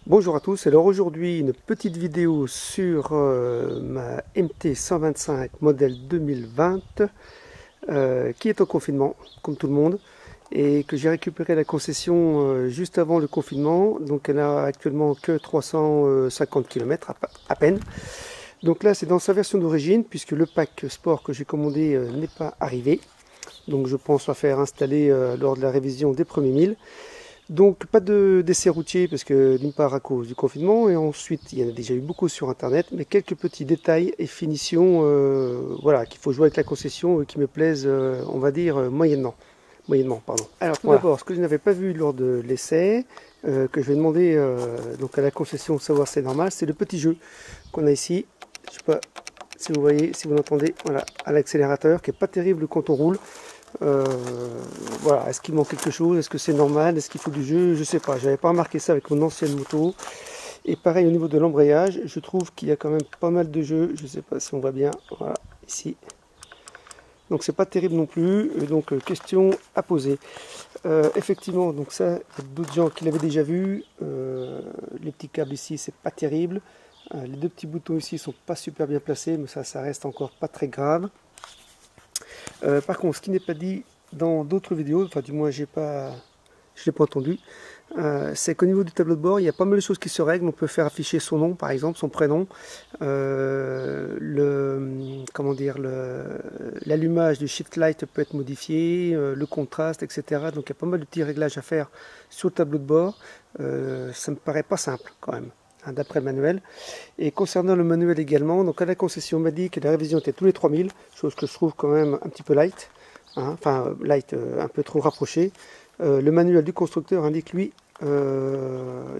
Bonjour à tous, alors aujourd'hui une petite vidéo sur ma MT125 modèle 2020 qui est en confinement comme tout le monde et que j'ai récupéré à la concession juste avant le confinement. Donc elle a actuellement que 350 km à peine. Donc là c'est dans sa version d'origine puisque le pack sport que j'ai commandé n'est pas arrivé. Donc je pense la faire installer lors de la révision des premiers 1000. Donc pas d'essai routier parce que d'une part à cause du confinement et ensuite il y en a déjà eu beaucoup sur internet, mais quelques petits détails et finitions voilà, qu'il faut jouer avec la concession qui me plaisent on va dire moyennement pardon. Alors tout d'abord, ce que je n'avais pas vu lors de l'essai, que je vais demander donc à la concession de savoir si c'est normal, c'est le petit jeu qu'on a ici. Je sais pas si vous voyez, si vous l'entendez, voilà, à l'accélérateur qui est pas terrible quand on roule. Voilà, est-ce qu'il manque quelque chose, est-ce que c'est normal, est-ce qu'il faut du jeu, je sais pas, j'avais pas remarqué ça avec mon ancienne moto. Et pareil au niveau de l'embrayage, je trouve qu'il y a quand même pas mal de jeux, je sais pas si on voit bien, voilà, ici. Donc c'est pas terrible non plus, donc question à poser. Effectivement, donc ça, il y a d'autres gens qui l'avaient déjà vu, les petits câbles ici c'est pas terrible, les deux petits boutons ici sont pas super bien placés, mais ça reste encore pas très grave. Par contre, ce qui n'est pas dit dans d'autres vidéos, enfin du moins je l'ai pas entendu, c'est qu'au niveau du tableau de bord, il y a pas mal de choses qui se règlent. On peut faire afficher son nom, par exemple, son prénom, l'allumage du shift light peut être modifié, le contraste, etc. Donc il y a pas mal de petits réglages à faire sur le tableau de bord. Ça me paraît pas simple quand même, d'après le manuel. Et concernant le manuel également, donc à la concession on m'a dit que la révision était tous les 3000, chose que je trouve quand même un petit peu light, hein, enfin light, un peu trop rapproché. Le manuel du constructeur indique lui, il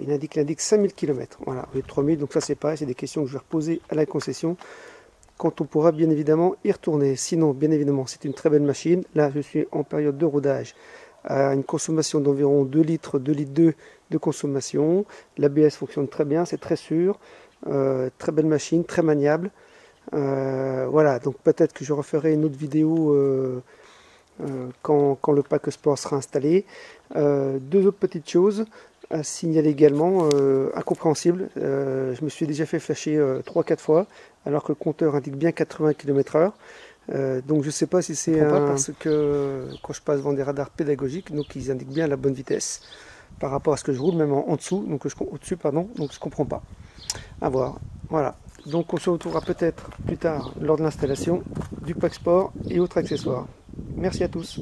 indique 5000 km, voilà, au lieu de 3000, donc ça c'est pareil, c'est des questions que je vais reposer à la concession quand on pourra bien évidemment y retourner. Sinon, bien évidemment, c'est une très belle machine. Là, je suis en période de rodage à une consommation d'environ 2 litres, 2 litres 2 de consommation. L'ABS fonctionne très bien, c'est très sûr. Très belle machine, très maniable. Voilà, donc peut-être que je referai une autre vidéo quand le pack sport sera installé. Deux autres petites choses à signaler également, incompréhensible. Je me suis déjà fait flasher 3-4 fois, alors que le compteur indique bien 80 km/h. Donc je ne sais pas si c'est parce que quand je passe devant des radars pédagogiques, donc ils indiquent bien la bonne vitesse par rapport à ce que je roule, même en dessous, donc au-dessus, pardon, donc je comprends pas. À voir. Voilà. Donc on se retrouvera peut-être plus tard lors de l'installation du pack sport et autres accessoires. Merci à tous.